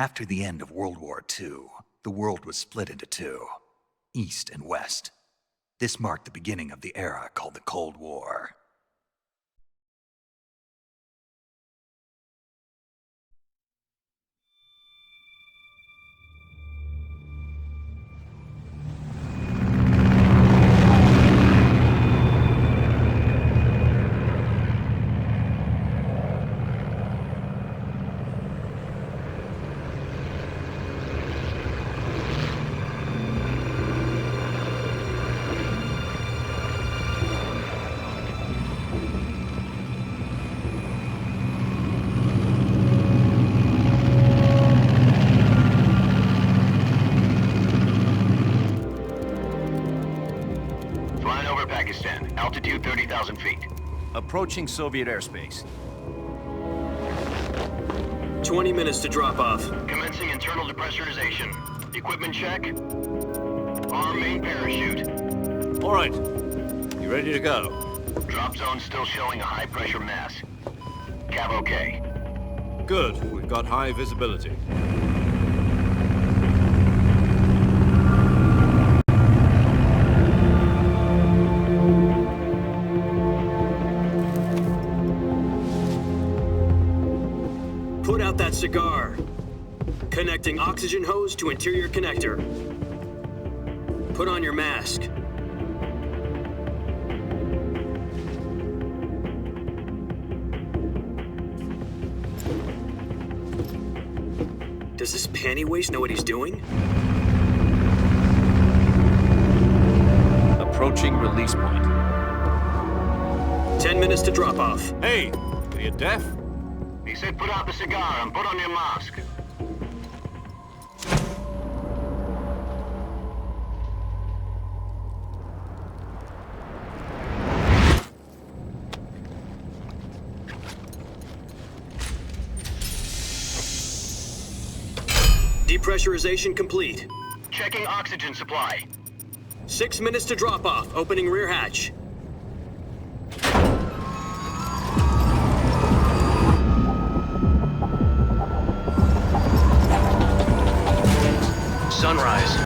After the end of World War II, the world was split into two, East and West. This marked the beginning of the era called the Cold War. Altitude 30,000 feet. Approaching Soviet airspace. 20 minutes to drop off. Commencing internal depressurization. Equipment check. Arm main parachute. All right. You ready to go? Drop zone still showing a high pressure mass. Cav okay. Good. We've got high visibility. Put out that cigar. Connecting oxygen hose to interior connector. Put on your mask. Does this panty waste know what he's doing? Approaching release point. 10 minutes to drop off. Hey, are you deaf? He said put out the cigar and put on your mask. Depressurization complete. Checking oxygen supply. 6 minutes to drop off. Opening rear hatch. Sunrise.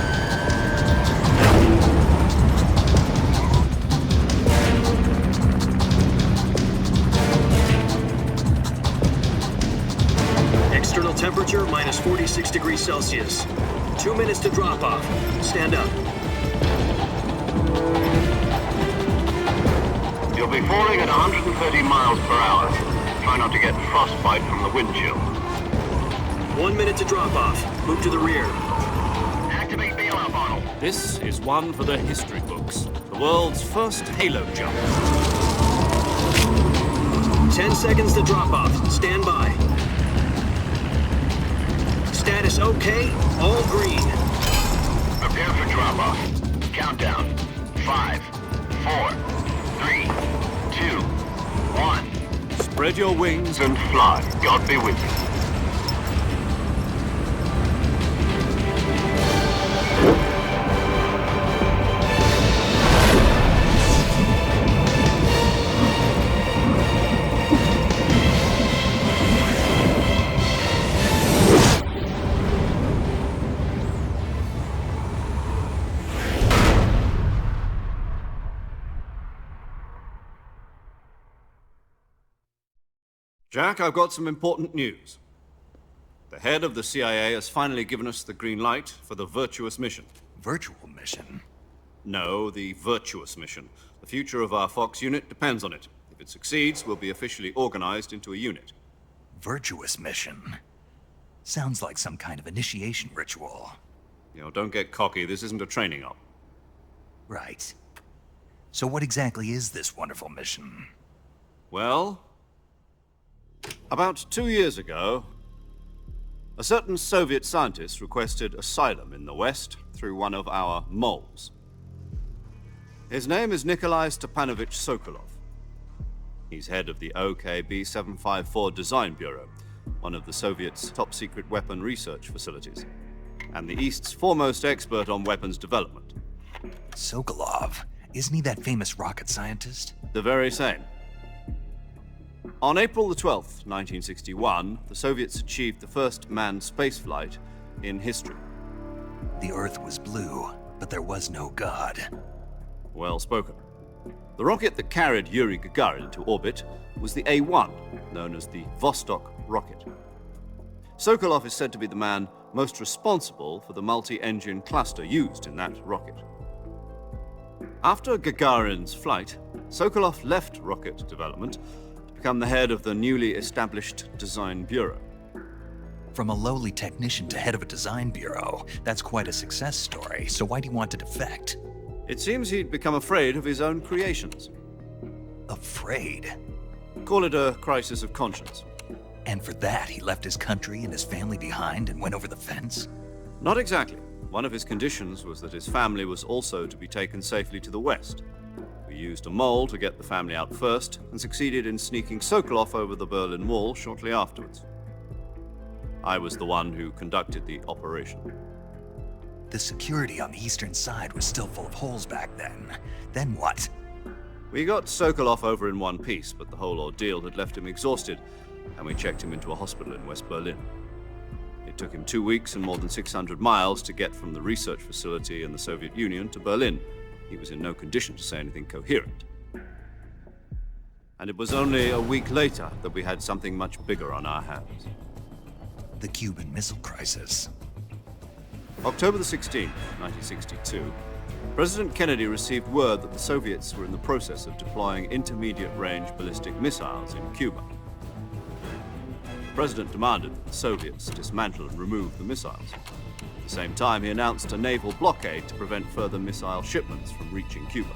External temperature minus 46 degrees Celsius. 2 minutes to drop off. Stand up. You'll be falling at 130 miles per hour. Try not to get frostbite from the wind chill. 1 minute to drop off. Move to the rear. Activate bailout bottle. This is one for the history books. The world's first halo jump. 10 seconds to drop off. Stand by. Status okay. All green. Prepare for drop off. Countdown. 5, 4, 3, 2, 1. Spread your wings And fly. God be with you. Jack, I've got some important news. The head of the CIA has finally given us the green light for the virtuous mission. Virtual mission? No, the virtuous mission. The future of our Fox unit depends on it. If it succeeds, we'll be officially organized into a unit. Virtuous mission? Sounds like some kind of initiation ritual. You know, don't get cocky. This isn't a training op. Right. So what exactly is this wonderful mission? Well, about 2 years ago, a certain Soviet scientist requested asylum in the West through one of our moles. His name is Nikolai Stepanovich Sokolov. He's head of the OKB 754 Design Bureau, one of the Soviets' top-secret weapon research facilities, and the East's foremost expert on weapons development. Sokolov? Isn't he that famous rocket scientist? The very same. On April the 12th, 1961, the Soviets achieved the first manned spaceflight in history. The Earth was blue, but there was no God. Well spoken. The rocket that carried Yuri Gagarin into orbit was the A-1, known as the Vostok rocket. Sokolov is said to be the man most responsible for the multi-engine cluster used in that rocket. After Gagarin's flight, Sokolov left rocket development to become the head of the newly established Design Bureau. From a lowly technician to head of a design bureau, that's quite a success story, so why'd he want to defect? It seems he'd become afraid of his own creations. Afraid? Call it a crisis of conscience. And for that, he left his country and his family behind and went over the fence? Not exactly. One of his conditions was that his family was also to be taken safely to the west. We used a mole to get the family out first and succeeded in sneaking Sokolov over the Berlin Wall shortly afterwards. I was the one who conducted the operation. The security on the eastern side was still full of holes back then. Then what? We got Sokolov over in one piece, but the whole ordeal had left him exhausted, and we checked him into a hospital in West Berlin. It took him 2 weeks and more than 600 miles to get from the research facility in the Soviet Union to Berlin. He was in no condition to say anything coherent. And it was only a week later that we had something much bigger on our hands. The Cuban Missile Crisis. October the 16th, 1962, President Kennedy received word that the Soviets were in the process of deploying intermediate-range ballistic missiles in Cuba. The President demanded that the Soviets dismantle and remove the missiles. At the same time, he announced a naval blockade to prevent further missile shipments from reaching Cuba.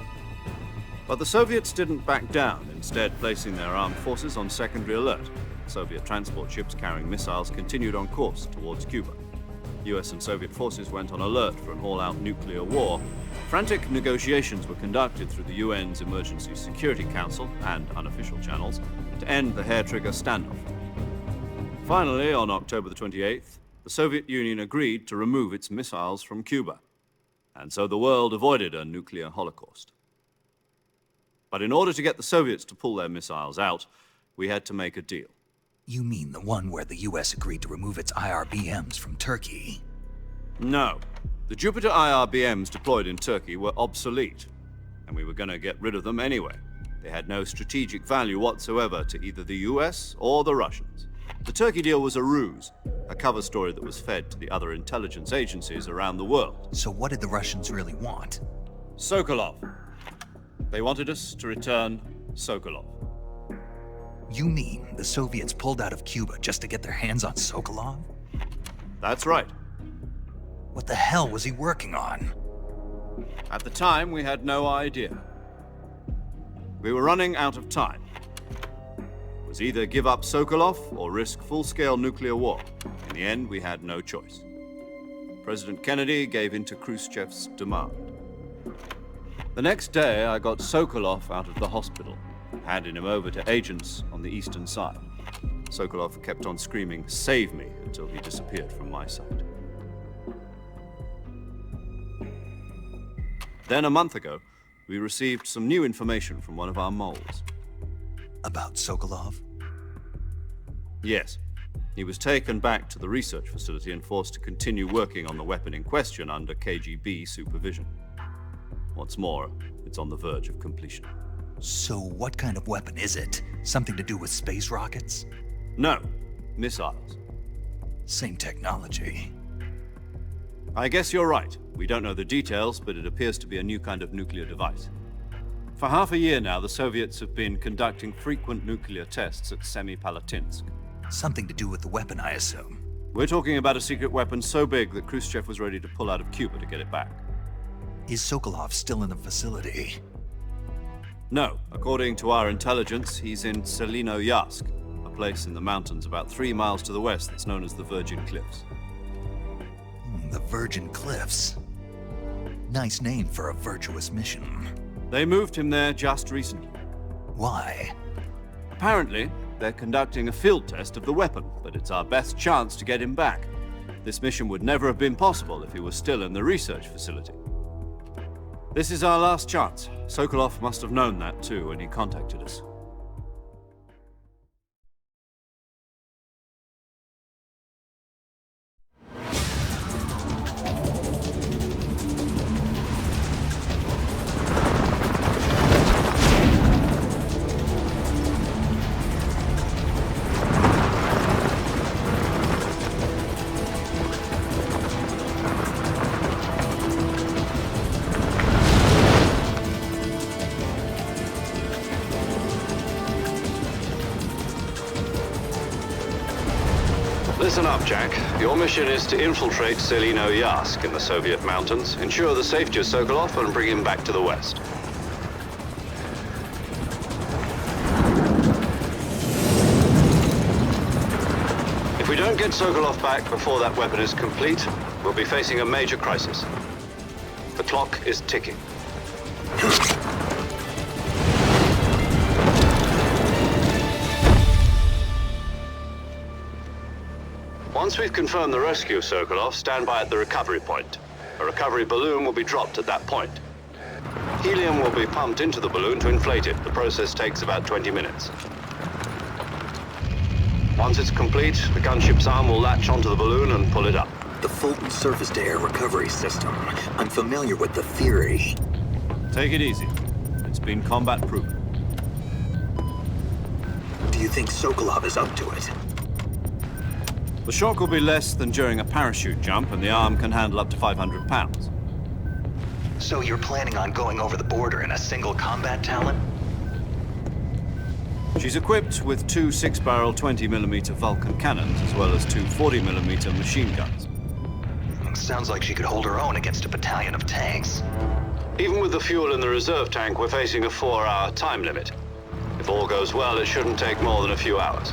But the Soviets didn't back down, instead placing their armed forces on secondary alert. Soviet transport ships carrying missiles continued on course towards Cuba. US and Soviet forces went on alert for an all-out nuclear war. Frantic negotiations were conducted through the UN's Emergency Security Council and unofficial channels to end the hair-trigger standoff. Finally, on October the 28th, the Soviet Union agreed to remove its missiles from Cuba, and so the world avoided a nuclear holocaust. But in order to get the Soviets to pull their missiles out, we had to make a deal. You mean the one where the US agreed to remove its IRBMs from Turkey? No. The Jupiter IRBMs deployed in Turkey were obsolete, and we were going to get rid of them anyway. They had no strategic value whatsoever to either the US or the Russians. The Turkey deal was a ruse, a cover story that was fed to the other intelligence agencies around the world. So what did the Russians really want? Sokolov. They wanted us to return Sokolov. You mean the Soviets pulled out of Cuba just to get their hands on Sokolov? That's right. What the hell was he working on? At the time, we had no idea. We were running out of time. It was either give up Sokolov or risk full-scale nuclear war. In the end, we had no choice. President Kennedy gave in to Khrushchev's demand. The next day, I got Sokolov out of the hospital, handing him over to agents on the eastern side. Sokolov kept on screaming, "Save me," until he disappeared from my sight. Then a month ago, we received some new information from one of our moles. About Sokolov? Yes. He was taken back to the research facility and forced to continue working on the weapon in question under KGB supervision. What's more, it's on the verge of completion. So what kind of weapon is it? Something to do with space rockets? No, missiles. Same technology. I guess you're right. We don't know the details, but it appears to be a new kind of nuclear device. For half a year now, the Soviets have been conducting frequent nuclear tests at Semipalatinsk. Something to do with the weapon, I assume. We're talking about a secret weapon so big that Khrushchev was ready to pull out of Cuba to get it back. Is Sokolov still in the facility? No. According to our intelligence, he's in Selinoyarsk, a place in the mountains about 3 miles to the west that's known as the Virgin Cliffs. The Virgin Cliffs. Nice name for a virtuous mission. They moved him there just recently. Why? Apparently, they're conducting a field test of the weapon, but it's our best chance to get him back. This mission would never have been possible if he was still in the research facility. This is our last chance. Sokolov must have known that too when he contacted us. Listen up, Jack. Your mission is to infiltrate Selino Yask in the Soviet mountains, ensure the safety of Sokolov, and bring him back to the West. If we don't get Sokolov back before that weapon is complete, we'll be facing a major crisis. The clock is ticking. Once we've confirmed the rescue of Sokolov, stand by at the recovery point. A recovery balloon will be dropped at that point. Helium will be pumped into the balloon to inflate it. The process takes about 20 minutes. Once it's complete, the gunship's arm will latch onto the balloon and pull it up. The Fulton surface-to-air recovery system. I'm familiar with the theory. Take it easy. It's been combat-proven. Do you think Sokolov is up to it? The shock will be less than during a parachute jump, and the arm can handle up to 500 pounds. So you're planning on going over the border in a single combat Talon? She's equipped with two 6-barrel 20mm Vulcan cannons, as well as two 40mm machine guns. Sounds like she could hold her own against a battalion of tanks. Even with the fuel in the reserve tank, we're facing a 4-hour time limit. If all goes well, it shouldn't take more than a few hours.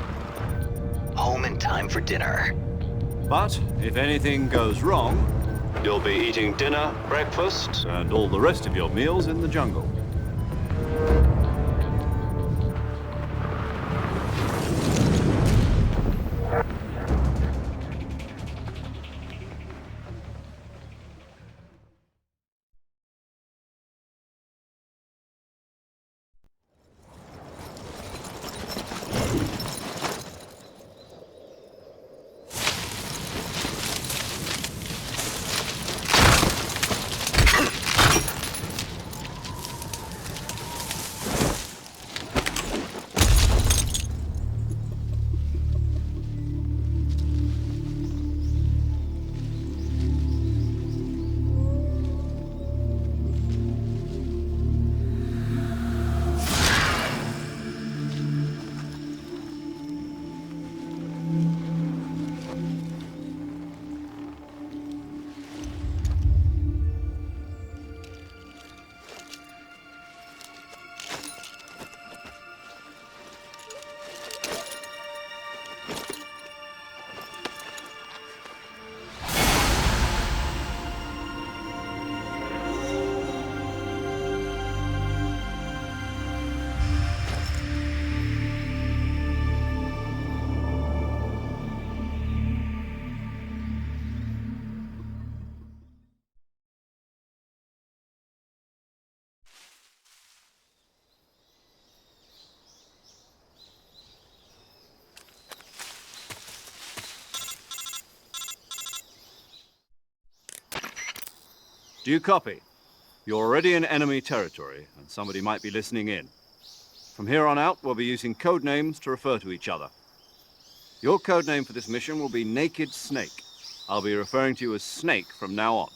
Home in time for dinner. But if anything goes wrong, you'll be eating dinner, breakfast, and all the rest of your meals in the jungle. Do you copy? You're already in enemy territory, and somebody might be listening in. From here on out, we'll be using code names to refer to each other. Your code name for this mission will be Naked Snake. I'll be referring to you as Snake from now on.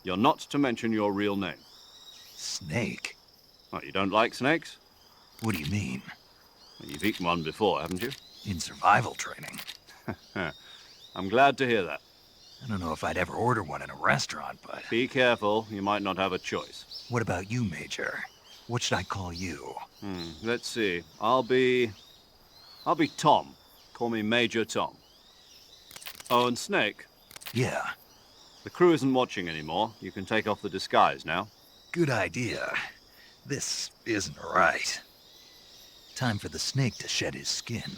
You're not to mention your real name. Snake? What, you don't like snakes? What do you mean? Well, you've eaten one before, haven't you? In survival training. I'm glad to hear that. I don't know if I'd ever order one in a restaurant, but... Be careful, you might not have a choice. What about you, Major? What should I call you? Let's see. I'll be Tom. Call me Major Tom. Oh, and Snake? Yeah. The crew isn't watching anymore. You can take off the disguise now. Good idea. This isn't right. Time for the snake to shed his skin.